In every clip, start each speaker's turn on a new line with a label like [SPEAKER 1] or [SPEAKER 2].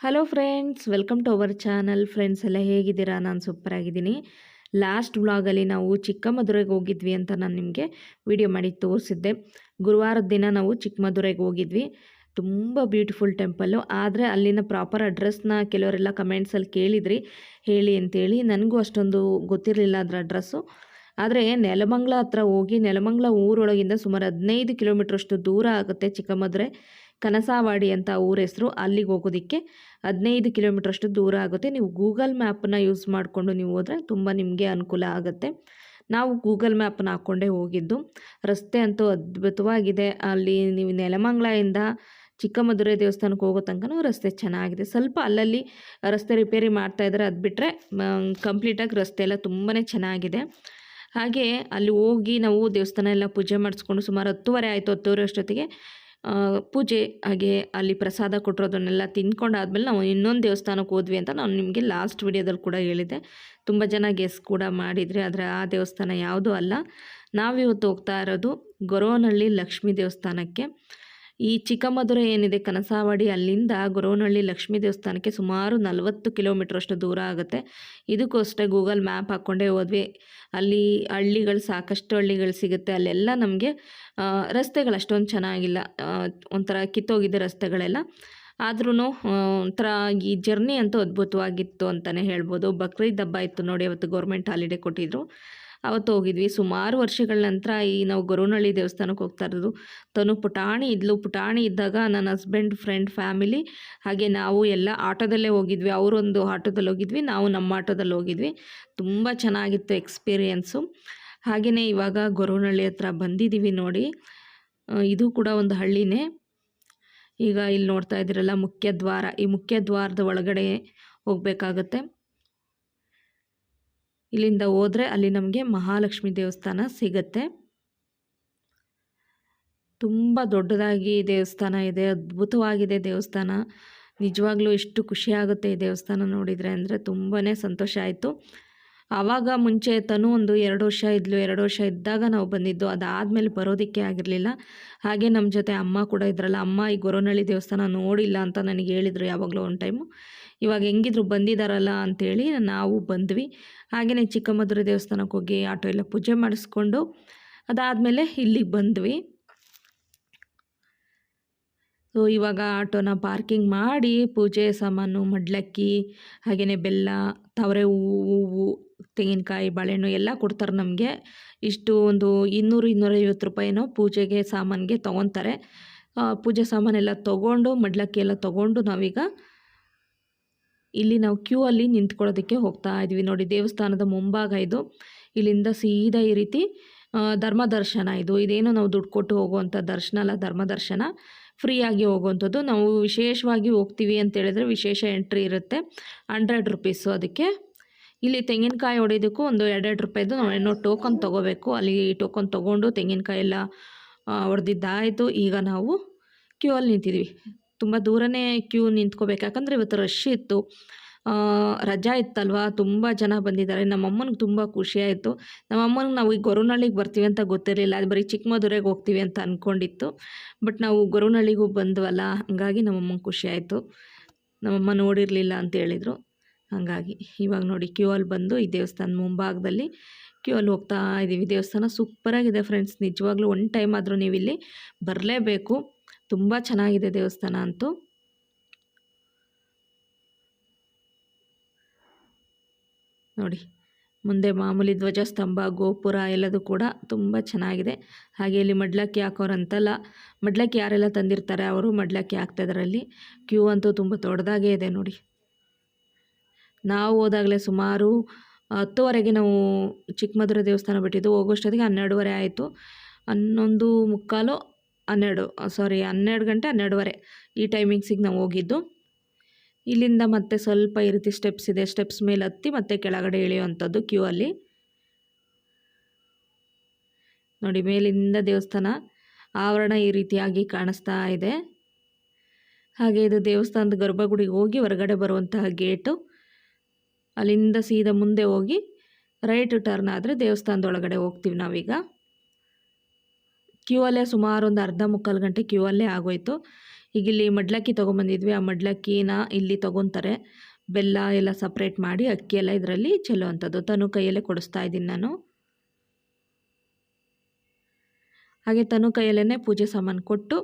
[SPEAKER 1] Hello friends, welcome to our channel. Friends ಎಲ್ಲ ಹೇಗಿದ್ದೀರಾ? ನಾನು ಸೂಪರ್ ಆಗಿದ್ದೀನಿ. ಲಾಸ್ಟ್ ವ್ಲಾಗಲ್ಲಿ ನಾವು ಚಿಕ್ಕಮದುರೆಗೆ ಹೋಗಿದ್ವಿ ಅಂತ ನಾನು ನಿಮಗೆ ವಿಡಿಯೋ ಮಾಡಿ ತೋರಿಸಿದ್ದೆ. ಗುರುವಾರದ ದಿನ ನಾವು ಚಿಕ್ಕಮದುರೆಗೆ ಹೋಗಿದ್ವಿ. ತುಂಬ ಬ್ಯೂಟಿಫುಲ್ ಟೆಂಪಲ್ಲು. ಆದರೆ ಅಲ್ಲಿನ ಪ್ರಾಪರ್ ಅಡ್ರೆಸ್ನ ಕೆಲವರೆಲ್ಲ ಕಮೆಂಟ್ಸಲ್ಲಿ ಕೇಳಿದ್ರಿ, ಹೇಳಿ ಅಂತೇಳಿ. ನನಗೂ ಅಷ್ಟೊಂದು ಗೊತ್ತಿರಲಿಲ್ಲ ಅದರ ಅಡ್ರೆಸ್ಸು. ಆದರೆ ನೆಲಮಂಗಲ ಹತ್ರ ಹೋಗಿ, ನೆಲಮಂಗಲ ಊರೊಳಗಿಂದ ಸುಮಾರು 15 ಕಿಲೋಮೀಟ್ರಷ್ಟು ದೂರ ಆಗುತ್ತೆ ಚಿಕ್ಕಮದುರೆ. ಕನಸಾವಾಡಿ ಅಂತ ಊರ ಹೆಸರು. ಅಲ್ಲಿಗೆ ಹೋಗೋದಕ್ಕೆ 15 ಕಿಲೋಮೀಟ್ರಷ್ಟು ದೂರ ಆಗುತ್ತೆ. ನೀವು ಗೂಗಲ್ ಮ್ಯಾಪನ್ನ ಯೂಸ್ ಮಾಡಿಕೊಂಡು ನೀವು ಹೋದರೆ ತುಂಬ ನಿಮಗೆ ಅನುಕೂಲ ಆಗುತ್ತೆ. ನಾವು ಗೂಗಲ್ ಮ್ಯಾಪನ್ನ ಹಾಕ್ಕೊಂಡೇ ಹೋಗಿದ್ದು. ರಸ್ತೆ ಅಂತೂ ಅದ್ಭುತವಾಗಿದೆ. ಅಲ್ಲಿ ನೀವು ನೆಲಮಂಗಲದಿಂದ ಚಿಕ್ಕಮದುರೆ ದೇವಸ್ಥಾನಕ್ಕೆ ಹೋಗೋ ತನಕನೂ ರಸ್ತೆ ಚೆನ್ನಾಗಿದೆ. ಸ್ವಲ್ಪ ಅಲ್ಲಲ್ಲಿ ರಸ್ತೆ ರಿಪೇರಿ ಮಾಡ್ತಾಯಿದ್ದಾರೆ, ಅದು ಬಿಟ್ಟರೆ ಕಂಪ್ಲೀಟಾಗಿ ರಸ್ತೆ ಎಲ್ಲ ತುಂಬಾ ಚೆನ್ನಾಗಿದೆ. ಹಾಗೆ ಅಲ್ಲಿ ಹೋಗಿ ನಾವು ದೇವಸ್ಥಾನ ಎಲ್ಲ ಪೂಜೆ ಮಾಡಿಸ್ಕೊಂಡು ಸುಮಾರು 10:30 ಆಯಿತು. 10:30 ಅಷ್ಟೊತ್ತಿಗೆ ಪೂಜೆ, ಹಾಗೆ ಅಲ್ಲಿ ಪ್ರಸಾದ ಕೊಟ್ಟಿರೋದನ್ನೆಲ್ಲ ತಿಂದ್ಕೊಂಡಾದ್ಮೇಲೆ ನಾವು ಇನ್ನೊಂದು ದೇವಸ್ಥಾನಕ್ಕೆ ಹೋದ್ವಿ ಅಂತ ನಾನು ನಿಮಗೆ ಲಾಸ್ಟ್ ವಿಡಿಯೋದಲ್ಲಿ ಕೂಡ ಹೇಳಿದ್ದೆ. ತುಂಬ ಜನ ಗೆಸ್ ಕೂಡ ಮಾಡಿದರೆ, ಆದರೆ ಆ ದೇವಸ್ಥಾನ ಯಾವುದೂ ಅಲ್ಲ. ನಾವಿವತ್ತು ಹೋಗ್ತಾ ಇರೋದು ಗೊರವನಹಳ್ಳಿ ಲಕ್ಷ್ಮೀ ದೇವಸ್ಥಾನಕ್ಕೆ. ಈ ಚಿಕ್ಕಮದುರೆ ಏನಿದೆ ಕನಸಾವಾಡಿ, ಅಲ್ಲಿಂದ ಗೊರವನಹಳ್ಳಿ ಲಕ್ಷ್ಮೀ ದೇವಸ್ಥಾನಕ್ಕೆ ಸುಮಾರು 40 ಕಿಲೋಮೀಟ್ರಷ್ಟು ದೂರ ಆಗುತ್ತೆ. ಇದಕ್ಕೂ ಅಷ್ಟೇ ಗೂಗಲ್ ಮ್ಯಾಪ್ ಹಾಕ್ಕೊಂಡೇ ಹೋದ್ವಿ. ಅಲ್ಲಿ ಹಳ್ಳಿಗಳು, ಸಾಕಷ್ಟು ಹಳ್ಳಿಗಳು ಸಿಗುತ್ತೆ. ಅಲ್ಲೆಲ್ಲ ನಮಗೆ ರಸ್ತೆಗಳು ಅಷ್ಟೊಂದು ಚೆನ್ನಾಗಿಲ್ಲ, ಒಂಥರ ಕಿತ್ತೋಗಿದೆ ರಸ್ತೆಗಳೆಲ್ಲ. ಆದ್ರೂ ಒಂಥರ ಈ ಜರ್ನಿ ಅಂತೂ ಅದ್ಭುತವಾಗಿತ್ತು ಅಂತಲೇ ಹೇಳ್ಬೋದು. ಬಕ್ರೀದ್ ಹಬ್ಬ ಇತ್ತು ನೋಡಿ, ಅವತ್ತು ಗೌರ್ಮೆಂಟ್ ಹಾಲಿಡೇ ಕೊಟ್ಟಿದ್ರು, ಅವತ್ತು ಹೋಗಿದ್ವಿ. ಸುಮಾರು ವರ್ಷಗಳ ನಂತರ ಈ ನಾವು ಗೊರವನಹಳ್ಳಿ ದೇವಸ್ಥಾನಕ್ಕೆ ಹೋಗ್ತಾ ಇರೋದು. ತನು ಪುಟಾಣಿ ಇದ್ಲು. ಪುಟಾಣಿ ಇದ್ದಾಗ ನನ್ನ ಹಸ್ಬೆಂಡ್, ಫ್ರೆಂಡ್, ಫ್ಯಾಮಿಲಿ ಹಾಗೆ ನಾವು ಎಲ್ಲ ಆಟೋದಲ್ಲೇ ಹೋಗಿದ್ವಿ. ಅವರೊಂದು ಆಟೋದಲ್ಲಿ ಹೋಗಿದ್ವಿ, ನಾವು ನಮ್ಮ ಆಟೋದಲ್ಲಿ ಹೋಗಿದ್ವಿ. ತುಂಬ ಚೆನ್ನಾಗಿತ್ತು ಎಕ್ಸ್ಪೀರಿಯೆನ್ಸು. ಹಾಗೆಯೇ ಇವಾಗ ಗೊರವನಹಳ್ಳಿ ಹತ್ರ ಬಂದಿದ್ದೀವಿ ನೋಡಿ. ಇದು ಕೂಡ ಒಂದು ಹಳ್ಳಿನೇ. ಈಗ ಇಲ್ಲಿ ನೋಡ್ತಾ ಇದ್ದೀರಲ್ಲ ಮುಖ್ಯದ್ವಾರ. ಈ ಮುಖ್ಯದ್ವಾರದ ಒಳಗಡೆ ಹೋಗಬೇಕಾಗತ್ತೆ. ಇಲ್ಲಿಂದ ಹೋದರೆ ಅಲ್ಲಿ ನಮಗೆ ಮಹಾಲಕ್ಷ್ಮಿ ದೇವಸ್ಥಾನ ಸಿಗತ್ತೆ. ತುಂಬ ದೊಡ್ಡದಾಗಿ ದೇವಸ್ಥಾನ ಇದೆ, ಅದ್ಭುತವಾಗಿದೆ ದೇವಸ್ಥಾನ. ನಿಜವಾಗ್ಲೂ ಎಷ್ಟು ಖುಷಿಯಾಗುತ್ತೆ ಈ ದೇವಸ್ಥಾನ ನೋಡಿದರೆ ಅಂದರೆ. ತುಂಬಾ ಸಂತೋಷ ಆಯಿತು. ಆವಾಗ ಮುಂಚೆ ತನು ಒಂದು 2 ವರ್ಷ ಇದ್ಲು. 2 ವರ್ಷ ಇದ್ದಾಗ ನಾವು ಬಂದಿದ್ದು. ಅದಾದಮೇಲೆ ಬರೋದಕ್ಕೆ ಆಗಿರಲಿಲ್ಲ. ಹಾಗೆ ನಮ್ಮ ಜೊತೆ ಅಮ್ಮ ಕೂಡ ಇದ್ರಲ್ಲ. ಅಮ್ಮ ಈ ಗೊರವನಹಳ್ಳಿ ದೇವಸ್ಥಾನ ನೋಡಿಲ್ಲ ಅಂತ ನನಗೆ ಹೇಳಿದರು ಯಾವಾಗಲೂ ಒಂದು ಟೈಮು. ಇವಾಗ ಹೆಂಗಿದ್ರು ಬಂದಿದ್ದಾರಲ್ಲ ಅಂಥೇಳಿ ನಾವು ಬಂದ್ವಿ. ಹಾಗೆಯೇ ಚಿಕ್ಕಮದುರೆ ದೇವಸ್ಥಾನಕ್ಕೆ ಹೋಗಿ ಆಟೋ ಎಲ್ಲ ಪೂಜೆ ಮಾಡಿಸ್ಕೊಂಡು ಅದಾದಮೇಲೆ ಇಲ್ಲಿಗೆ ಬಂದ್ವಿ. ಸೊ ಇವಾಗ ಆಟೋನ ಪಾರ್ಕಿಂಗ್ ಮಾಡಿ ಪೂಜೆ ಸಾಮಾನು, ಮಡ್ಲಕ್ಕಿ, ಹಾಗೆಯೇ ಬೆಲ್ಲ, ತಾವರೆ ಹೂವು, ತೆಂಗಿನಕಾಯಿ, ಬಾಳೆಹಣ್ಣು ಎಲ್ಲ ಕೊಡ್ತಾರೆ ನಮಗೆ. ಇಷ್ಟು ಒಂದು 200-250 ರೂಪಾಯಿನೋ ಪೂಜೆಗೆ ಸಾಮಾನಿಗೆ ತೊಗೊತಾರೆ. ಪೂಜೆ ಸಾಮಾನೆಲ್ಲ ತೊಗೊಂಡು, ಮಡ್ಲಕ್ಕಿ ಎಲ್ಲ ತೊಗೊಂಡು ನಾವೀಗ ಇಲ್ಲಿ ನಾವು ಕ್ಯೂ ಅಲ್ಲಿ ನಿಂತ್ಕೊಳ್ಳೋದಕ್ಕೆ ಹೋಗ್ತಾ ಇದ್ವಿ ನೋಡಿ. ದೇವಸ್ಥಾನದ ಮುಂಭಾಗ ಇದು. ಇಲ್ಲಿಂದ ಸೀದಾ ಈ ರೀತಿ ಧರ್ಮದರ್ಶನ ಇದು. ಇದೇನು ನಾವು ದುಡ್ಡು ಕೊಟ್ಟು ಹೋಗುವಂಥ ದರ್ಶನ ಅಲ್ಲ, ಧರ್ಮದರ್ಶನ ಫ್ರೀಯಾಗಿ ಹೋಗುವಂಥದ್ದು. ನಾವು ವಿಶೇಷವಾಗಿ ಹೋಗ್ತೀವಿ ಅಂತೇಳಿದ್ರೆ ವಿಶೇಷ ಎಂಟ್ರಿ ಇರುತ್ತೆ, 100 ರುಪೀಸು ಅದಕ್ಕೆ. ಇಲ್ಲಿ ತೆಂಗಿನಕಾಯಿ ಹೊಡೆಯೋದಕ್ಕೂ ಒಂದು 2 ರೂಪಾಯಿದು ನಾವು ಏನೋ ಟೋಕನ್ ತೊಗೋಬೇಕು. ಅಲ್ಲಿ ಟೋಕನ್ ತೊಗೊಂಡು ತೆಂಗಿನಕಾಯಿ ಎಲ್ಲ ಹೊಡೆದಿದ್ದಾಯಿತು. ಈಗ ನಾವು ಕ್ಯೂ ಅಲ್ಲಿ ನಿಂತಿದ್ವಿ. ತುಂಬ ದೂರನೇ ಕ್ಯೂ ನಿಂತ್ಕೋಬೇಕು, ಯಾಕಂದರೆ ಇವತ್ತು ರಶ್ ಇತ್ತು, ರಜಾ ಇತ್ತಲ್ವ. ತುಂಬ ಜನ ಬಂದಿದ್ದಾರೆ. ನಮ್ಮಮ್ಮನಿಗೆ ತುಂಬ ಖುಷಿಯಾಯಿತು. ನಮ್ಮಮ್ಮನಿಗೆ ನಾವು ಈ ಗೊರವನಹಳ್ಳಿಗೆ ಬರ್ತೀವಿ ಅಂತ ಗೊತ್ತಿರಲಿಲ್ಲ. ಅದು ಬರೀ ಚಿಕ್ಕಮದುರೆಗೆ ಹೋಗ್ತೀವಿ ಅಂತ ಅಂದ್ಕೊಂಡಿತ್ತು. ಬಟ್ ನಾವು ಗೊರವನಹಳ್ಳಿಗೂ ಬಂದ್ವಲ್ಲ, ಹಾಗಾಗಿ ನಮ್ಮಮ್ಮಂಗೆ ಖುಷಿಯಾಯಿತು. ನಮ್ಮಮ್ಮ ನೋಡಿರಲಿಲ್ಲ ಅಂತ ಹೇಳಿದರು. ಹಾಗಾಗಿ ಇವಾಗ ನೋಡಿ ಕ್ಯೂ ಅಲ್ಲಿ ಬಂದು ಈ ದೇವಸ್ಥಾನ ಮುಂಭಾಗದಲ್ಲಿ ಕ್ಯೂ ಅಲ್ಲಿ ಹೋಗ್ತಾ ಇದ್ದೀವಿ. ದೇವಸ್ಥಾನ ಸೂಪರಾಗಿದೆ ಫ್ರೆಂಡ್ಸ್. ನಿಜವಾಗ್ಲೂ ಒಂದು ಟೈಮ್ ಆದರೂ ನೀವು ಇಲ್ಲಿ ಬರಲೇಬೇಕು. ತುಂಬ ಚೆನ್ನಾಗಿದೆ ದೇವಸ್ಥಾನ ಅಂತೂ. ನೋಡಿ ಮುಂದೆ ಮಾಮೂಲಿ ಧ್ವಜಸ್ತಂಭ, ಗೋಪುರ ಎಲ್ಲದೂ ಕೂಡ ತುಂಬ ಚೆನ್ನಾಗಿದೆ. ಹಾಗೆ ಇಲ್ಲಿ ಮಡ್ಲಕ್ಕಿ ಹಾಕೋರಂತಲ್ಲ, ಮಡ್ಲಕ್ಕಿ ಯಾರೆಲ್ಲ ತಂದಿರ್ತಾರೆ ಅವರು ಮಡ್ಲಕ್ಕಿ ಹಾಕ್ತಾಯಿದ್ದಾರೆ. ಅಲ್ಲಿ ಕ್ಯೂ ಅಂತೂ ತುಂಬ ದೊಡ್ಡದಾಗೇ ಇದೆ ನೋಡಿ. ನಾವು ಹೋದಾಗಲೇ ಸುಮಾರು 10:30ಗೆ ನಾವು ಚಿಕ್ಕಮದುರೆ ದೇವಸ್ಥಾನ ಬಿಟ್ಟಿದ್ದು. ಹೋಗೋಷ್ಟೊತ್ತಿಗೆ 12:30 ಆಯಿತು. 11:45, 12 ಗಂಟೆ 12:30 ಈ ಟೈಮಿಂಗ್ಸಿಗೆ ನಾವು ಹೋಗಿದ್ದು. ಇಲ್ಲಿಂದ ಮತ್ತೆ ಸ್ವಲ್ಪ ಈ ರೀತಿ ಸ್ಟೆಪ್ಸ್ ಇದೆ, ಸ್ಟೆಪ್ಸ್ ಮೇಲೆ ಹತ್ತಿ ಮತ್ತೆ ಕೆಳಗಡೆ ಇಳಿಯುವಂಥದ್ದು ಕ್ಯೂ ಅಲ್ಲಿ. ನೋಡಿ ಮೇಲಿಂದ ದೇವಸ್ಥಾನ ಆವರಣ ಈ ರೀತಿಯಾಗಿ ಕಾಣಿಸ್ತಾ ಇದೆ. ಹಾಗೆ ಇದು ದೇವಸ್ಥಾನದ ಗರ್ಭಗುಡಿಗೆ ಹೋಗಿ ಹೊರಗಡೆ ಬರುವಂತಹ ಗೇಟು. ಅಲ್ಲಿಂದ ಸೀದಾ ಮುಂದೆ ಹೋಗಿ ರೈಟ್ ಟರ್ನ್ ಆದರೆ ದೇವಸ್ಥಾನದೊಳಗಡೆ ಹೋಗ್ತೀವಿ ನಾವೀಗ. ಕ್ಯೂ ಅಲ್ಲೇ ಸುಮಾರು ಒಂದು 1/2 ಮುಕ್ಕಾಲು ಗಂಟೆ ಕ್ಯೂ ಅಲ್ಲೇ ಆಗೋಯ್ತು. ಈಗ ಇಲ್ಲಿ ಮಡ್ಲಕ್ಕಿ ತೊಗೊಂಬಂದಿದ್ವಿ, ಆ ಮಡ್ಲಕ್ಕಿನ ಇಲ್ಲಿ ತೊಗೊತಾರೆ, ಬೆಲ್ಲ ಎಲ್ಲ ಸಪ್ರೇಟ್ ಮಾಡಿ ಅಕ್ಕಿ ಎಲ್ಲ ಇದರಲ್ಲಿ ಚೆಲ್ಲುವಂಥದ್ದು. ತನು ಕೈಯಲ್ಲೇ ಕೊಡಿಸ್ತಾ ಇದ್ದೀನಿ ನಾನು. ಹಾಗೆ ತನು ಕೈಯಲ್ಲೇ ಪೂಜೆ ಸಾಮಾನು ಕೊಟ್ಟು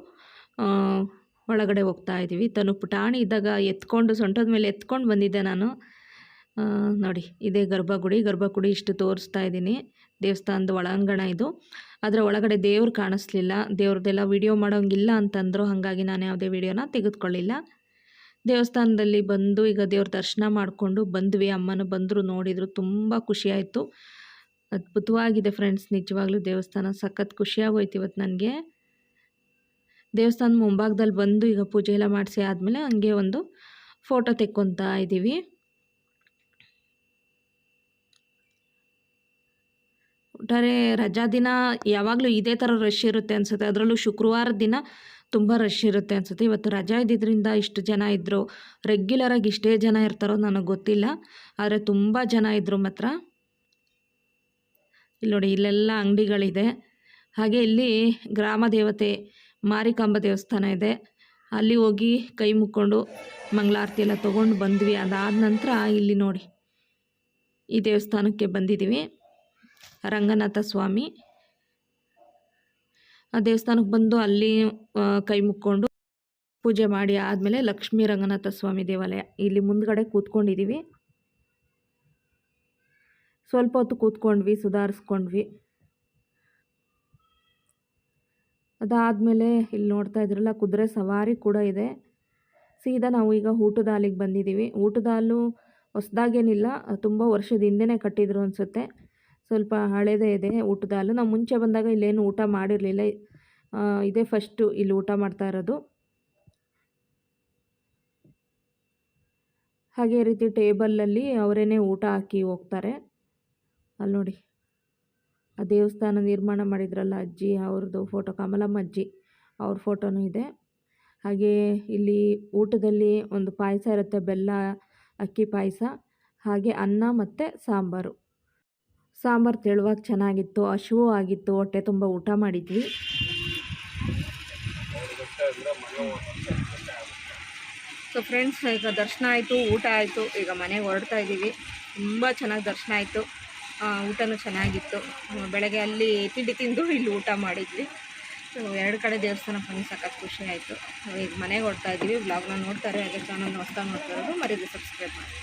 [SPEAKER 1] ಒಳಗಡೆ ಹೋಗ್ತಾ ಇದ್ದೀವಿ. ತನು ಪುಟಾಣಿ ಇದ್ದಾಗ ಎತ್ಕೊಂಡು ಸೊಂಟದ ಮೇಲೆ ಎತ್ಕೊಂಡು ಬಂದಿದ್ದೆ ನಾನು. ನೋಡಿ ಇದೇ ಗರ್ಭಗುಡಿ ಇಷ್ಟು ತೋರಿಸ್ತಾ ಇದ್ದೀನಿ. ದೇವಸ್ಥಾನದ ಒಳಾಂಗಣ ಇದು. ಅದರ ಒಳಗಡೆ ದೇವ್ರು ಕಾಣಿಸ್ಲಿಲ್ಲ, ದೇವ್ರದ್ದೆಲ್ಲ ವಿಡಿಯೋ ಮಾಡೋಂಗಿಲ್ಲ ಅಂತಂದರು. ಹಾಗಾಗಿ ನಾನು ಯಾವುದೇ ವಿಡಿಯೋನ ತೆಗೆದುಕೊಳ್ಳಿಲ್ಲ. ದೇವಸ್ಥಾನದಲ್ಲಿ ಬಂದು ಈಗ ದೇವ್ರ ದರ್ಶನ ಮಾಡಿಕೊಂಡು ಬಂದ್ವಿ. ಅಮ್ಮನೂ ಬಂದರು, ನೋಡಿದರು, ತುಂಬ ಖುಷಿಯಾಯಿತು. ಅದ್ಭುತವಾಗಿದೆ ಫ್ರೆಂಡ್ಸ್, ನಿಜವಾಗ್ಲೂ ದೇವಸ್ಥಾನ ಸಖತ್ ಖುಷಿಯಾಗೋಯ್ತು ಇವತ್ತು ನನಗೆ. ದೇವಸ್ಥಾನದ ಮುಂಭಾಗದಲ್ಲಿ ಬಂದು ಈಗ ಪೂಜೆ ಎಲ್ಲ ಮಾಡಿಸಿ ಆದಮೇಲೆ ಹಂಗೆ ಒಂದು ಫೋಟೋ ತೆಕ್ಕೊತಾ ಇದ್ದೀವಿ. ಒಟ್ಟಾರೆ ರಜಾ ದಿನ ಯಾವಾಗಲೂ ಇದೇ ಥರ ರಶ್ ಇರುತ್ತೆ ಅನಿಸುತ್ತೆ. ಅದರಲ್ಲೂ ಶುಕ್ರವಾರದ ದಿನ ತುಂಬ ರಶ್ ಇರುತ್ತೆ ಅನಿಸುತ್ತೆ. ಇವತ್ತು ರಜಾ ಇದ್ದಿದ್ದರಿಂದ ಇಷ್ಟು ಜನ ಇದ್ದರು. ರೆಗ್ಯುಲರಾಗಿ ಇಷ್ಟೇ ಜನ ಇರ್ತಾರೋ ನನಗೆ ಗೊತ್ತಿಲ್ಲ, ಆದರೆ ತುಂಬ ಜನ ಇದ್ದರು ಮಾತ್ರ. ಇಲ್ಲಿ ನೋಡಿ, ಇಲ್ಲೆಲ್ಲ ಅಂಗಡಿಗಳಿದೆ. ಹಾಗೆ ಇಲ್ಲಿ ಗ್ರಾಮ ದೇವತೆ ಮಾರಿಕಾಂಬ ದೇವಸ್ಥಾನ ಇದೆ. ಅಲ್ಲಿ ಹೋಗಿ ಕೈ ಮುಕ್ಕೊಂಡು ಮಂಗಳಾರತಿ ಎಲ್ಲ ತೊಗೊಂಡು ಬಂದ್ವಿ. ಅದಾದ ನಂತರ ಇಲ್ಲಿ ನೋಡಿ ಈ ದೇವಸ್ಥಾನಕ್ಕೆ ಬಂದಿದ್ದೀವಿ, ರಂಗನಾಥ ಸ್ವಾಮಿ. ಆ ದೇವಸ್ಥಾನಕ್ಕೆ ಬಂದು ಅಲ್ಲಿ ಕೈ ಮುಕ್ಕೊಂಡು ಪೂಜೆ ಮಾಡಿ ಆದಮೇಲೆ ಲಕ್ಷ್ಮೀ ರಂಗನಾಥ ಸ್ವಾಮಿ ದೇವಾಲಯ ಇಲ್ಲಿ ಮುಂದ್ಗಡೆ ಕೂತ್ಕೊಂಡಿದ್ದೀವಿ. ಸ್ವಲ್ಪ ಹೊತ್ತು ಕೂತ್ಕೊಂಡ್ವಿ, ಸುಧಾರಿಸ್ಕೊಂಡ್ವಿ. ಅದಾದಮೇಲೆ ಇಲ್ಲಿ ನೋಡ್ತಾ ಇದ್ರಲ್ಲ ಕುದುರೆ ಸವಾರಿ ಕೂಡ ಇದೆ. ಸೀದಾ ನಾವು ಈಗ ಊಟದ ಹಾಲಿಗೆ ಬಂದಿದ್ದೀವಿ. ಊಟದ ಹಾಲು ಹೊಸದಾಗೇನಿಲ್ಲ, ತುಂಬ ವರ್ಷದ ಹಿಂದೆನೇ ಕಟ್ಟಿದ್ರು ಅನಿಸುತ್ತೆ. ಸ್ವಲ್ಪ ಹಳೇದೇ ಇದೆ ಊಟದ ಹಾಲು. ನಾವು ಮುಂಚೆ ಬಂದಾಗ ಇಲ್ಲೇನು ಊಟ ಮಾಡಿರಲಿಲ್ಲ, ಇದೇ ಫಸ್ಟು ಇಲ್ಲಿ ಊಟ ಮಾಡ್ತಾ ಇರೋದು. ಹಾಗೆ ಈ ರೀತಿ ಟೇಬಲಲ್ಲಿ ಅವರೇನೆ ಊಟ ಹಾಕಿ ಹೋಗ್ತಾರೆ. ಅಲ್ಲಿ ನೋಡಿ ಆ ದೇವಸ್ಥಾನ ನಿರ್ಮಾಣ ಮಾಡಿದ್ರಲ್ಲ ಅಜ್ಜಿ, ಅವ್ರದ್ದು ಫೋಟೋ, ಕಮಲಮ್ಮ ಅಜ್ಜಿ ಅವ್ರ ಫೋಟೋನೂ ಇದೆ. ಹಾಗೆ ಇಲ್ಲಿ ಊಟದಲ್ಲಿ ಒಂದು ಪಾಯಸ ಇರುತ್ತೆ, ಬೆಲ್ಲ ಅಕ್ಕಿ ಪಾಯಸ, ಹಾಗೆ ಅನ್ನ ಮತ್ತು ಸಾಂಬಾರು. ಸಾಂಬಾರು ತೆಳುವಾಗಿ ಚೆನ್ನಾಗಿತ್ತು, ಹಸಿವು ಆಗಿತ್ತು, ಹೊಟ್ಟೆ ತುಂಬ ಊಟ ಮಾಡಿದ್ವಿ. ಸೊ ಫ್ರೆಂಡ್ಸ್, ಈಗ ದರ್ಶನ ಆಯಿತು, ಊಟ ಆಯಿತು, ಈಗ ಮನೆಗೆ ಹೊರಡ್ತಾ ಇದ್ದೀವಿ. ತುಂಬ ಚೆನ್ನಾಗಿ ದರ್ಶನ ಆಯಿತು, ಊಟನೂ ಚೆನ್ನಾಗಿತ್ತು. ಬೆಳಗ್ಗೆ ಅಲ್ಲಿ ತಿಂಡಿ ತಿಂದು ಇಲ್ಲಿ ಊಟ ಮಾಡಿದ್ವಿ. ಸೊ 2 ಕಡೆ ದೇವಸ್ಥಾನಕ್ಕೆ ಬಂದು ಸಖತ್ ಖುಷಿ ಆಯಿತು. ಈಗ ಮನೆಗೆ ಹೊರಡ್ತಾ ಇದ್ದೀವಿ. ಬ್ಲಾಗ್ನ ನೋಡ್ತಾರೆ, ಹಾಗೆ ಚಾನಲ್ನ ಹೊಸ್ದಾಗಿ ನೋಡ್ತಾ ಇರೋದು ಮರೀದೆ ಸಬ್ಸ್ಕ್ರೈಬ್ ಮಾಡಿ.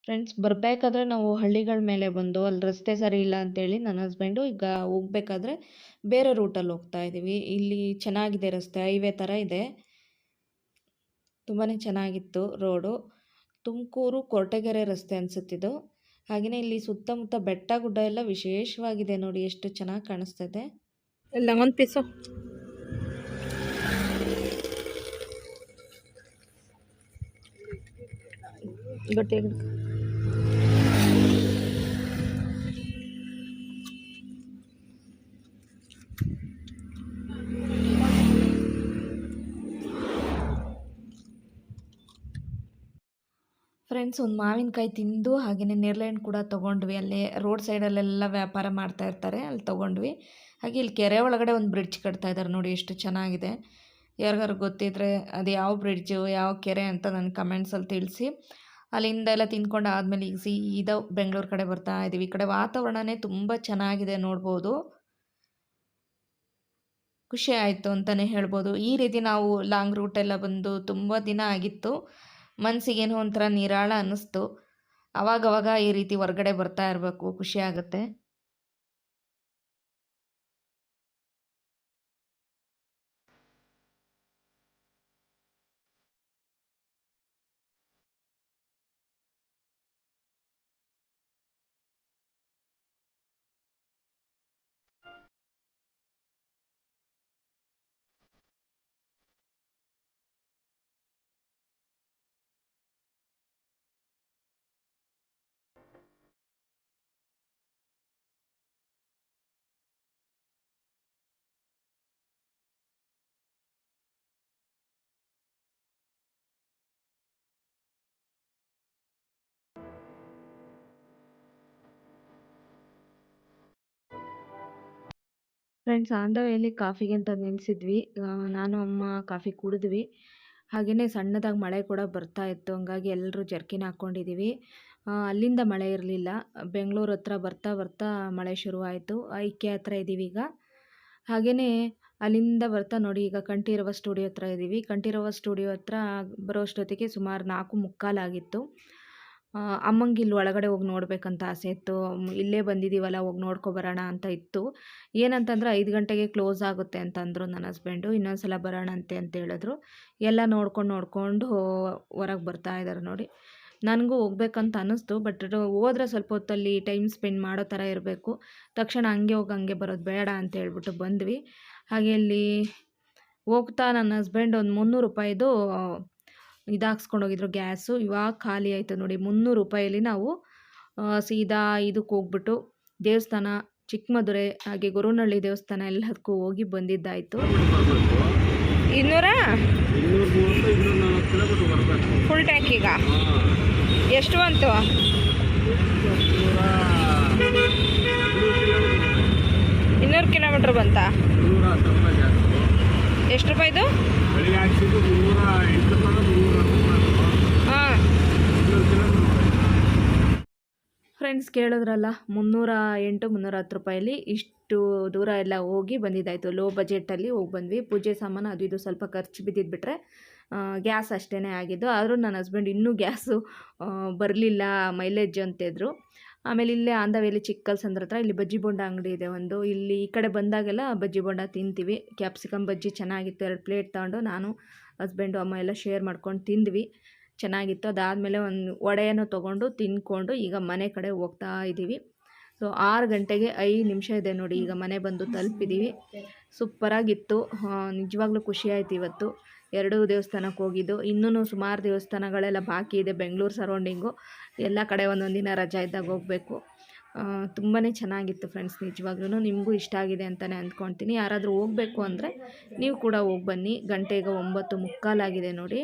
[SPEAKER 1] ಫ್ರೆಂಡ್ಸ್, ಬರಬೇಕಾದ್ರೆ ನಾವು ಹಳ್ಳಿಗಳ ಮೇಲೆ ಬಂದು ಅಲ್ಲಿ ರಸ್ತೆ ಸರಿ ಇಲ್ಲ ಅಂತೇಳಿ ನನ್ನ ಹಸ್ಬೆಂಡು ಈಗ ಹೋಗ್ಬೇಕಾದ್ರೆ ಬೇರೆ ರೂಟಲ್ಲಿ ಹೋಗ್ತಾ ಇದ್ದೀವಿ. ಇಲ್ಲಿ ಚೆನ್ನಾಗಿದೆ ರಸ್ತೆ, ಹೈವೇ ಥರ ಇದೆ, ತುಂಬಾ ಚೆನ್ನಾಗಿತ್ತು ರೋಡು. ತುಮಕೂರು ಕೊರಟಗೆರೆ ರಸ್ತೆ ಅನಿಸುತ್ತಿದ್ದು. ಹಾಗೆಯೇ ಇಲ್ಲಿ ಸುತ್ತಮುತ್ತ ಬೆಟ್ಟ ಗುಡ್ಡ ಎಲ್ಲ ವಿಶೇಷವಾಗಿದೆ ನೋಡಿ, ಎಷ್ಟು ಚೆನ್ನಾಗಿ ಕಾಣಿಸ್ತದೆ. ಇಲ್ಲ ಒಂದು ಪೀಸು ಗಟ್ಟಿ. ಫ್ರೆಂಡ್ಸ್, ಒಂದು ಮಾವಿನಕಾಯಿ ತಿಂದು ಹಾಗೆಯೇ ನೇರಳೆಹಣ್ಣು ಕೂಡ ತೊಗೊಂಡ್ವಿ. ಅಲ್ಲೇ ರೋಡ್ ಸೈಡಲ್ಲೆಲ್ಲ ವ್ಯಾಪಾರ ಮಾಡ್ತಾ ಇರ್ತಾರೆ, ಅಲ್ಲಿ ತೊಗೊಂಡ್ವಿ. ಹಾಗೆ ಇಲ್ಲಿ ಕೆರೆ ಒಳಗಡೆ ಒಂದು ಬ್ರಿಡ್ಜ್ ಕಟ್ತಾ ಇದ್ದಾರೆ ನೋಡಿ, ಎಷ್ಟು ಚೆನ್ನಾಗಿದೆ. ಯಾರಿಗಾರು ಗೊತ್ತಿದ್ದರೆ ಅದು ಯಾವ ಬ್ರಿಡ್ಜು, ಯಾವ ಕೆರೆ ಅಂತ ನನಗೆ ಕಮೆಂಟ್ಸಲ್ಲಿ ತಿಳಿಸಿ. ಅಲ್ಲಿಂದ ಎಲ್ಲ ತಿಂದ್ಕೊಂಡು ಆದಮೇಲೆ ಈಗ ಸೀದಾ ಬೆಂಗಳೂರು ಕಡೆ ಬರ್ತಾ ಇದ್ದೀವಿ. ಈ ಕಡೆ ವಾತಾವರಣನೇ ತುಂಬ ಚೆನ್ನಾಗಿದೆ, ನೋಡ್ಬೋದು. ಖುಷಿ ಆಯಿತು ಅಂತಲೇ ಹೇಳ್ಬೋದು. ಈ ರೀತಿ ನಾವು ಲಾಂಗ್ ರೂಟೆಲ್ಲ ಬಂದು ತುಂಬ ದಿನ ಆಗಿತ್ತು. ಮನಸ್ಸಿಗೇನೋ ಒಂಥರ ನಿರಾಳ ಅನ್ನಿಸ್ತು. ಅವಾಗವಾಗ ಈ ರೀತಿ ಹೊರಗಡೆ ಬರ್ತಾ ಇರಬೇಕು, ಖುಷಿ ಆಗುತ್ತೆ. ಫ್ರೆಂಡ್ಸ್, ಆನ್ ದ ವೇಲಿ ಕಾಫಿಗೆ ಅಂತ ನಿಲ್ಲಿಸಿದ್ವಿ. ನಾನು ಅಮ್ಮ ಕಾಫಿ ಕುಡಿದ್ವಿ. ಹಾಗೆಯೇ ಸಣ್ಣದಾಗಿ ಮಳೆ ಕೂಡ ಬರ್ತಾ ಇತ್ತು, ಹಂಗಾಗಿ ಎಲ್ಲರೂ ಜರ್ಕಿನ್ ಹಾಕ್ಕೊಂಡಿದ್ದೀವಿ. ಅಲ್ಲಿಂದ ಮಳೆ ಇರಲಿಲ್ಲ. ಬೆಂಗಳೂರು ಹತ್ರ ಬರ್ತಾ ಬರ್ತಾ ಮಳೆ ಶುರುವಾಯಿತು. ಐಕ್ಯ ಹತ್ರ ಇದ್ದೀವಿ ಈಗ. ಹಾಗೆಯೇ ಅಲ್ಲಿಂದ ಬರ್ತಾ ನೋಡಿ, ಈಗ ಕಂಠೀರವ ಸ್ಟುಡಿಯೋ ಹತ್ರ ಇದ್ದೀವಿ. ಕಂಠೀರವ ಸ್ಟುಡಿಯೋ ಹತ್ರ ಬರೋಷ್ಟೊತ್ತಿಗೆ ಸುಮಾರು 4:45 ಆಗಿತ್ತು. ಅಮ್ಮಂಗೆ ಇಲ್ಲಿ ಒಳಗಡೆ ಹೋಗಿ ನೋಡ್ಬೇಕಂತ ಆಸೆ ಇತ್ತು. ಇಲ್ಲೇ ಬಂದಿದ್ದೀವಲ್ಲ, ಹೋಗಿ ನೋಡ್ಕೊಬರೋಣ ಅಂತ ಇತ್ತು. ಏನಂತಂದ್ರೆ 5 ಗಂಟೆಗೆ ಕ್ಲೋಸ್ ಆಗುತ್ತೆ ಅಂತಂದರು ನನ್ನ ಹಸ್ಬೆಂಡು. ಇನ್ನೊಂದ್ಸಲ ಬರೋಣಂತೆ ಅಂತ ಹೇಳಿದ್ರು. ಎಲ್ಲ ನೋಡ್ಕೊಂಡು ಹೊರಗೆ ಬರ್ತಾ ಇದ್ದಾರೆ ನೋಡಿ. ನನಗೂ ಹೋಗ್ಬೇಕಂತ ಅನ್ನಿಸ್ತು, ಬಟ್ ಹೋದ್ರೆ ಸ್ವಲ್ಪ ಹೊತ್ತಲ್ಲಿ ಟೈಮ್ ಸ್ಪೆಂಡ್ ಮಾಡೋ ಥರ ಇರಬೇಕು. ತಕ್ಷಣ ಹಂಗೆ ಹೋಗಿ ಹಂಗೆ ಬರೋದು ಬೇಡ ಅಂತ ಹೇಳ್ಬಿಟ್ಟು ಬಂದ್ವಿ. ಹಾಗೆ ಅಲ್ಲಿ ಹೋಗ್ತಾ ನನ್ನ ಹಸ್ಬೆಂಡ್ ಒಂದು 300 ರೂಪಾಯಿದು ಇದಾಕ್ಸ್ಕೊಂಡೋಗಿದ್ರು ಗ್ಯಾಸು. ಇವಾಗ ಖಾಲಿ ಆಯಿತು ನೋಡಿ. 300 ರೂಪಾಯಲ್ಲಿ ನಾವು ಸೀದಾ ಇದಕ್ಕೆ ಹೋಗ್ಬಿಟ್ಟು ದೇವಸ್ಥಾನ, ಚಿಕ್ಕಮದುರೆ ಹಾಗೆ ಗುರುನಹಳ್ಳಿ ದೇವಸ್ಥಾನ ಎಲ್ಲದಕ್ಕೂ ಹೋಗಿ ಬಂದಿದ್ದಾಯಿತು. 200 ಫುಲ್ ಟ್ಯಾಂಕಿಗ ಎಷ್ಟು ಬಂತು? 200 ಕಿಲೋಮೀಟ್ರ್ ಬಂತಾ? ಎಷ್ಟು ರೂಪಾಯಿದು? ಹಾಂ ಫ್ರೆಂಡ್ಸ್, ಕೇಳಿದ್ರಲ್ಲ, 308 310 ರೂಪಾಯಲ್ಲಿ ಇಷ್ಟು ದೂರ ಎಲ್ಲ ಹೋಗಿ ಬಂದಿದ್ದಾಯಿತು. ಲೋ ಬಜೆಟಲ್ಲಿ ಹೋಗಿ ಬಂದ್ವಿ. ಪೂಜೆ ಸಾಮಾನು ಅದು ಇದು ಸ್ವಲ್ಪ ಖರ್ಚು ಬಿದ್ದಿದ್ಬಿಟ್ರೆ ಗ್ಯಾಸ್ ಅಷ್ಟೇ ಆಗಿದ್ದು. ಆದರೂ ನನ್ನ ಹಸ್ಬೆಂಡ್ ಇನ್ನೂ ಗ್ಯಾಸು ಬರಲಿಲ್ಲ, ಮೈಲೇಜ್ ಅಂತಿದ್ರು. ಆಮೇಲೆ ಇಲ್ಲೇ ಆನ್ ದ ವೇಲಿ ಚಿಕ್ಕಲ್ಸಂದ್ರ ಹತ್ರ ಇಲ್ಲಿ ಬಜ್ಜಿ ಬೋಂಡ ಅಂಗಡಿ ಇದೆ ಒಂದು. ಇಲ್ಲಿ ಈ ಕಡೆ ಬಂದಾಗೆಲ್ಲ ಬಜ್ಜಿ ಬೋಂಡ ತಿಂತೀವಿ. ಕ್ಯಾಪ್ಸಿಕಮ್ ಬಜ್ಜಿ ಚೆನ್ನಾಗಿತ್ತು. 2 ಪ್ಲೇಟ್ ತೊಗೊಂಡು ನಾನು, ಹಸ್ಬೆಂಡು, ಅಮ್ಮ ಎಲ್ಲ ಶೇರ್ ಮಾಡ್ಕೊಂಡು ತಿಂದ್ವಿ. ಚೆನ್ನಾಗಿತ್ತು. ಅದಾದಮೇಲೆ ಒಂದು ವಡೆಯನ್ನು ತೊಗೊಂಡು ತಿಂದ್ಕೊಂಡು ಈಗ ಮನೆ ಕಡೆ ಹೋಗ್ತಾ ಇದ್ದೀವಿ. ಸೊ 6 ಗಂಟೆಗೆ 5 ನಿಮಿಷ ಇದೆ ನೋಡಿ, ಈಗ ಮನೆ ಬಂದು ತಲುಪಿದ್ದೀವಿ. ಸೂಪರಾಗಿತ್ತು. ನಿಜವಾಗ್ಲೂ ಖುಷಿಯಾಯಿತು ಇವತ್ತು. 2 ದೇವಸ್ಥಾನಕ್ಕೆ ಹೋಗಿದ್ದು. ಇನ್ನೂ ಸುಮಾರು ದೇವಸ್ಥಾನಗಳೆಲ್ಲ ಬಾಕಿ ಇದೆ ಬೆಂಗಳೂರು ಸರೌಂಡಿಂಗು. ಎಲ್ಲ ಕಡೆ ಒಂದೊಂದು ದಿನ ರಜಾ ಇದ್ದಾಗ ಹೋಗಬೇಕು. ತುಂಬಾ ಚೆನ್ನಾಗಿತ್ತು ಫ್ರೆಂಡ್ಸ್. ನಿಜವಾಗ್ಲೂ ನಿಮಗೂ ಇಷ್ಟ ಆಗಿದೆ ಅಂತಲೇ ಅಂದ್ಕೊಳ್ತೀನಿ. ಯಾರಾದರೂ ಹೋಗಬೇಕು ಅಂದರೆ ನೀವು ಕೂಡ ಹೋಗಿ ಬನ್ನಿ. ಗಂಟೆ ಈಗ 9:45 ಆಗಿದೆ ನೋಡಿ.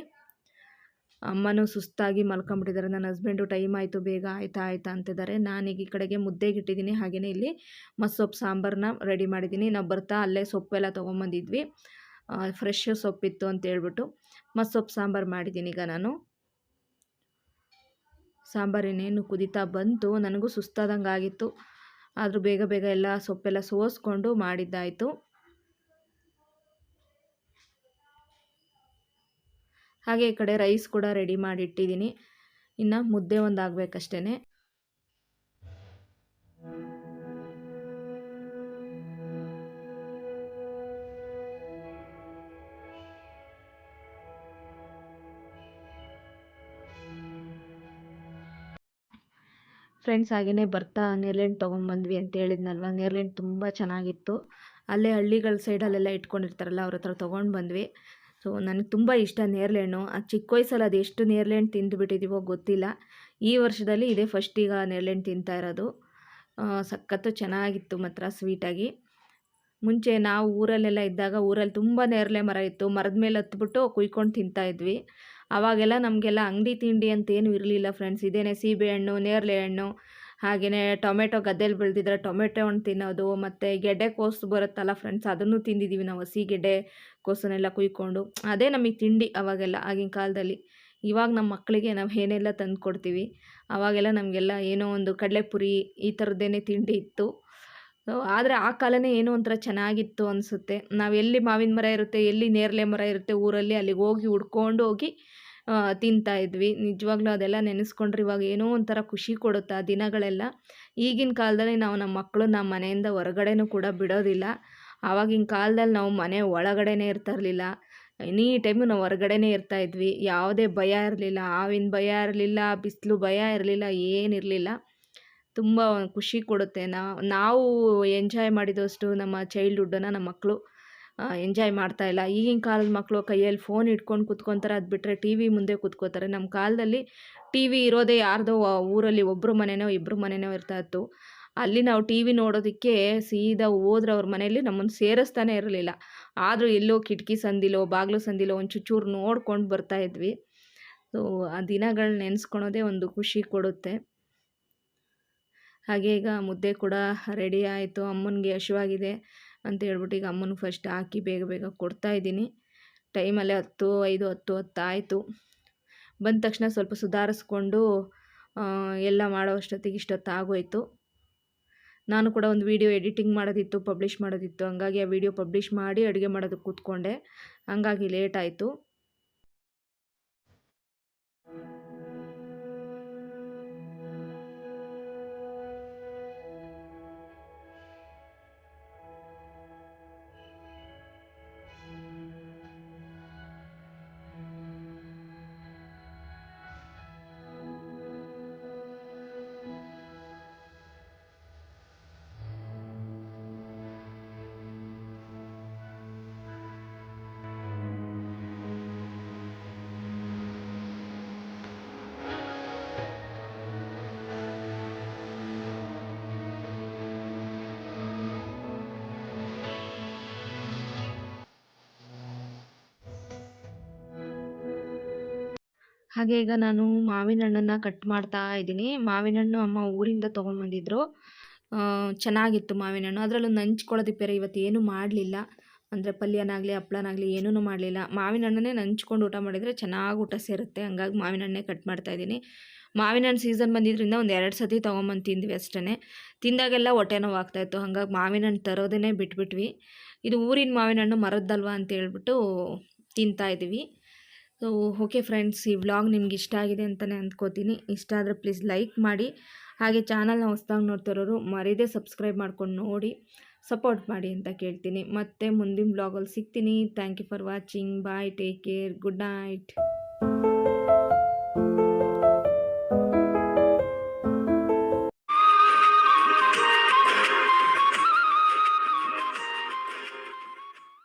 [SPEAKER 1] ಅಮ್ಮನೂ ಸುಸ್ತಾಗಿ ಮಲ್ಕೊಂಬಿಟ್ಟಿದ್ದಾರೆ. ನನ್ನ ಹಸ್ಬೆಂಡು ಟೈಮ್ ಆಯಿತು, ಬೇಗ ಆಯ್ತಾ ಅಂತಿದ್ದಾರೆ. ನಾನೀಗ ಈ ಕಡೆಗೆ ಮುದ್ದೆಗೆ ಇಟ್ಟಿದ್ದೀನಿ. ಹಾಗೆಯೇ ಇಲ್ಲಿ ಮಸ್ಸೊಪ್ಪು ಸಾಂಬಾರನ್ನ ರೆಡಿ ಮಾಡಿದ್ದೀನಿ. ನಾವು ಬರ್ತಾ ಅಲ್ಲೇ ಸೊಪ್ಪೆಲ್ಲ ತೊಗೊಂಬಂದಿದ್ವಿ. ಫ್ರೆಶ್ ಸೊಪ್ಪಿತ್ತು ಅಂತ ಹೇಳ್ಬಿಟ್ಟು ಮಸ್ಸೊಪ್ಪು ಸಾಂಬಾರು ಮಾಡಿದ್ದೀನಿ. ಈಗ ನಾನು ಸಾಂಬಾರಿನೇನು ಕುದೀತಾ ಬಂತು. ನನಗೂ ಸುಸ್ತಾದಂಗೆ ಆಗಿತ್ತು, ಆದರೂ ಬೇಗ ಬೇಗ ಎಲ್ಲ ಸೊಪ್ಪೆಲ್ಲ ಸೋಸ್ಕೊಂಡು ಮಾಡಿದ್ದಾಯಿತು. ಹಾಗೆ ಈ ಕಡೆ ರೈಸ್ ಕೂಡ ರೆಡಿ ಮಾಡಿ ಇಟ್ಟಿದ್ದೀನಿ. ಇನ್ನು ಮುದ್ದೆ ಒಂದು ಆಗಬೇಕಷ್ಟೇ. ಫ್ರೆಂಡ್ಸ್, ಹಾಗೆಯೇ ಬರ್ತಾ ನೇರ್ಲೆಹಣ್ಣು ತೊಗೊಂಬಂದ್ವಿ ಅಂತ ಹೇಳಿದ್ನಲ್ವ. ನೇರ್ಲೆಹಣ್ಣು ತುಂಬ ಚೆನ್ನಾಗಿತ್ತು. ಅಲ್ಲೇ ಹಳ್ಳಿಗಳ ಸೈಡಲ್ಲೆಲ್ಲ ಇಟ್ಕೊಂಡಿರ್ತಾರಲ್ಲ, ಅವ್ರ ಹತ್ರ ತೊಗೊಂಡು ಬಂದ್ವಿ. ಸೊ ನನಗೆ ತುಂಬ ಇಷ್ಟ ನೇರ್ಲೆಹಣ್ಣು. ಆ ಚಿಕ್ಕ ವಯಸ್ಸಲ್ಲಿ ಅದು ಎಷ್ಟು ನೇರ್ಲೆಹಣ್ಣು ತಿಂದುಬಿಟ್ಟಿದ್ದೀವೋ ಗೊತ್ತಿಲ್ಲ. ಈ ವರ್ಷದಲ್ಲಿ ಇದೇ ಫಸ್ಟ್ ಈಗ ನೇರ್ಲೆಹಣ್ಣು ತಿಂತಾ ಇರೋದು. ಸಖತ್ತು ಚೆನ್ನಾಗಿತ್ತು ಮಾತ್ರ, ಸ್ವೀಟಾಗಿ. ಮುಂಚೆ ನಾವು ಊರಲ್ಲೆಲ್ಲ ಇದ್ದಾಗ ಊರಲ್ಲಿ ತುಂಬ ನೇರಳೆ ಮರ ಇತ್ತು. ಮರದ ಮೇಲೆ ಹತ್ಬಿಟ್ಟು ಕುಯ್ಕೊಂಡು ತಿಂತಾಯಿದ್ವಿ. ಆವಾಗೆಲ್ಲ ನಮಗೆಲ್ಲ ಅಂಗಡಿ ತಿಂಡಿ ಅಂತೇನು ಇರಲಿಲ್ಲ ಫ್ರೆಂಡ್ಸ್. ಇದೇನೇ ಸೀಬೆಹಣ್ಣು, ನೇರಳೆ ಹಣ್ಣು, ಹಾಗೆಯೇ ಟೊಮೆಟೊ ಗದ್ದೆಲಿ ಬೆಳೆದಿದ್ರೆ ಟೊಮೆಟೊ ಹಣ್ಣು ತಿನ್ನೋದು, ಮತ್ತು ಗೆಡ್ಡೆಕೋಸು ಬರುತ್ತಲ್ಲ ಫ್ರೆಂಡ್ಸ್, ಅದನ್ನು ತಿಂದಿದ್ದೀವಿ ನಾವು. ಹಸಿ ಗೆಡ್ಡೆ ಕೋಸನ್ನೆಲ್ಲ ಕುಯ್ಕೊಂಡು ಅದೇ ನಮಗೆ ತಿಂಡಿ ಅವಾಗೆಲ್ಲ, ಆಗಿನ ಕಾಲದಲ್ಲಿ. ಇವಾಗ ನಮ್ಮ ಮಕ್ಕಳಿಗೆ ನಾವು ಏನೆಲ್ಲ ತಂದು ಕೊಡ್ತೀವಿ. ಆವಾಗೆಲ್ಲ ನಮಗೆಲ್ಲ ಏನೋ ಒಂದು ಕಡಲೆಪುರಿ ಈ ಥರದ್ದೇನೇ ತಿಂಡಿ ಇತ್ತು. ಆದರೆ ಆ ಕಾಲನೇ ಏನೋ ಒಂಥರ ಚೆನ್ನಾಗಿತ್ತು ಅನಿಸುತ್ತೆ. ನಾವು ಎಲ್ಲಿ ಮಾವಿನ ಮರ ಇರುತ್ತೆ, ಎಲ್ಲಿ ನೇರಳೆ ಮರ ಇರುತ್ತೆ ಊರಲ್ಲಿ, ಅಲ್ಲಿಗೆ ಹೋಗಿ ಹುಡ್ಕೊಂಡು ಹೋಗಿ ತಿಂತಾಯಿದ್ವಿ. ನಿಜವಾಗ್ಲೂ ಅದೆಲ್ಲ ನೆನೆಸ್ಕೊಂಡ್ರೆ ಇವಾಗ ಏನೋ ಒಂಥರ ಖುಷಿ ಕೊಡುತ್ತೆ ಆ ದಿನಗಳೆಲ್ಲ. ಈಗಿನ ಕಾಲದಲ್ಲಿ ನಾವು ನಮ್ಮ ಮಕ್ಕಳನ್ನ ಮನೆಯಿಂದ ಹೊರಗಡೆನೂ ಕೂಡ ಬಿಡೋದಿಲ್ಲ. ಆವಾಗಿನ ಕಾಲದಲ್ಲಿ ನಾವು ಮನೆ ಒಳಗಡೆನೇ ಇರ್ತಾ ಇರಲಿಲ್ಲ. ಎನಿ ಟೈಮು ನಾವು ಹೊರಗಡೆನೇ ಇರ್ತಾಯಿದ್ವಿ. ಯಾವುದೇ ಭಯ ಇರಲಿಲ್ಲ, ಹಾವಿನ ಭಯ ಇರಲಿಲ್ಲ, ಬಿಸಿಲು ಭಯ ಇರಲಿಲ್ಲ, ಏನಿರಲಿಲ್ಲ. ತುಂಬ ಖುಷಿ ಕೊಡುತ್ತೆ. ನಾವು ಎಂಜಾಯ್ ಮಾಡಿದಷ್ಟು ನಮ್ಮ ಚೈಲ್ಡ್ಹುಡ್ಡನ್ನು ನಮ್ಮ ಮಕ್ಕಳು ಎಂಜಾಯ್ ಮಾಡ್ತಾಯಿಲ್ಲ. ಈಗಿನ ಕಾಲದ ಮಕ್ಕಳು ಕೈಯಲ್ಲಿ ಫೋನ್ ಇಟ್ಕೊಂಡು ಕುತ್ಕೊತಾರೆ. ಅದು ಬಿಟ್ಟರೆ ಟಿ ವಿ ಮುಂದೆ ಕುತ್ಕೋತಾರೆ. ನಮ್ಮ ಕಾಲದಲ್ಲಿ ಟಿ ವಿ ಇರೋದೇ ಯಾರ್ದೋ ಊರಲ್ಲಿ ಒಬ್ಬರು ಮನೆಯೋ ಇಬ್ಬರು ಮನೆಯೋ ಇರ್ತಾಯಿತ್ತು. ಅಲ್ಲಿ ನಾವು ಟಿ ವಿ ನೋಡೋದಕ್ಕೆ ಸೀದಾ ಹೋದ್ರೆ ಅವ್ರ ಮನೆಯಲ್ಲಿ ನಮ್ಮನ್ನು ಸೇರಿಸ್ತಾನೆ ಇರಲಿಲ್ಲ. ಆದರೂ ಎಲ್ಲೋ ಕಿಟಕಿ ಸಂದಿಲೋ ಬಾಗಿಲು ಸಂದಿಲೋ ಒಂದು ಚೂರು ನೋಡ್ಕೊಂಡು ಬರ್ತಾಯಿದ್ವಿ. ಸೊ ಆ ದಿನಗಳು ನೆನೆಸ್ಕೊಳೋದೇ ಒಂದು ಖುಷಿ ಕೊಡುತ್ತೆ. ಹಾಗೆ ಈಗ ಮುದ್ದೆ ಕೂಡ ರೆಡಿ ಆಯಿತು. ಅಮ್ಮನಿಗೆ ಹಸಿವಾಗಿದೆ ಅಂತ ಹೇಳ್ಬಿಟ್ಟು ಈಗ ಅಮ್ಮನಿಗೆ ಫಸ್ಟ್ ಹಾಕಿ ಬೇಗ ಬೇಗ ಕೊಡ್ತಾಯಿದ್ದೀನಿ. ಟೈಮಲ್ಲೇ 10:05 ಆಯಿತು. ಬಂದ ತಕ್ಷಣ ಸ್ವಲ್ಪ ಸುಧಾರಿಸ್ಕೊಂಡು ಎಲ್ಲ ಮಾಡೋ ಅಷ್ಟೊತ್ತಿಗೆ ಇಷ್ಟೊತ್ತಾಗೋಯಿತು. ನಾನು ಕೂಡ ಒಂದು ವೀಡಿಯೋ ಎಡಿಟಿಂಗ್ ಮಾಡೋದಿತ್ತು, ಪಬ್ಲಿಷ್ ಮಾಡೋದಿತ್ತು. ಹಂಗಾಗಿ ಆ ವಿಡಿಯೋ ಪಬ್ಲಿಷ್ ಮಾಡಿ ಅಡುಗೆ ಮಾಡೋದಕ್ಕೆ ಕೂತ್ಕೊಂಡೆ. ಹಂಗಾಗಿ ಲೇಟ್ ಆಯಿತು. ಹಾಗೆ ಈಗ ನಾನು ಮಾವಿನ ಹಣ್ಣನ್ನು ಕಟ್ ಮಾಡ್ತಾ ಇದ್ದೀನಿ. ಮಾವಿನ ಹಣ್ಣು ಅಮ್ಮ ಊರಿಂದ ತೊಗೊಂಬಂದಿದ್ರು. ಚೆನ್ನಾಗಿತ್ತು ಮಾವಿನ ಹಣ್ಣು. ಅದರಲ್ಲೂ ನಂಚ್ಕೊಳ್ಳೋದಕ್ಕೆ ಬೇರೆ ಇವತ್ತು ಏನೂ ಮಾಡಲಿಲ್ಲ. ಅಂದರೆ ಪಲ್ಯನಾಗಲಿ ಹಪ್ಳನಾಗಲಿ ಏನೂ ಮಾಡಲಿಲ್ಲ. ಮಾವಿನ ಹಣ್ಣನ್ನೇ ನಂಚ್ಕೊಂಡು ಊಟ ಮಾಡಿದರೆ ಚೆನ್ನಾಗಿ ಊಟ ಸೇರುತ್ತೆ. ಹಂಗಾಗಿ ಮಾವಿನ ಹಣ್ಣೇ ಕಟ್ ಮಾಡ್ತಾಯಿದ್ದೀನಿ. ಮಾವಿನ ಹಣ್ಣು ಸೀಸನ್ ಬಂದಿದ್ದರಿಂದ ಒಂದು 2 ಸತಿ ತೊಗೊಂಬಂದು ತಿಂದ್ವಿ ಅಷ್ಟೇ. ತಿಂದಾಗೆಲ್ಲ ಹೊಟ್ಟೆ ನೋವು ಆಗ್ತಾಯಿತ್ತು. ಹಂಗಾಗಿ ಮಾವಿನ ಹಣ್ಣು ತರೋದೇ ಬಿಟ್ಬಿಟ್ವಿ. ಇದು ಊರಿನ ಮಾವಿನ ಹಣ್ಣು ಮರದ್ದಲ್ವಾ ಅಂತ ಹೇಳ್ಬಿಟ್ಟು ತಿಂತಾಯಿದ್ವಿ. ಸೊ ಓಕೆ ಫ್ರೆಂಡ್ಸ್, ಈ ವ್ಲಾಗ್ ನಿಮ್ಗೆ ಇಷ್ಟ ಆಗಿದೆ ಅಂತಲೇ ಅಂದ್ಕೋತೀನಿ. ಇಷ್ಟ ಆದರೆ ಪ್ಲೀಸ್ ಲೈಕ್ ಮಾಡಿ. ಹಾಗೆ ಚಾನಲ್ನ ಹೊಸ್ದಾಗಿ ನೋಡ್ತಿರೋರು ಮರೀದೇ ಸಬ್ಸ್ಕ್ರೈಬ್ ಮಾಡ್ಕೊಂಡು ನೋಡಿ ಸಪೋರ್ಟ್ ಮಾಡಿ ಅಂತ ಕೇಳ್ತೀನಿ. ಮತ್ತೆ ಮುಂದಿನ ವ್ಲಾಗಲ್ಲಿ ಸಿಗ್ತೀನಿ. Thank you for watching. Bye, take care, good night.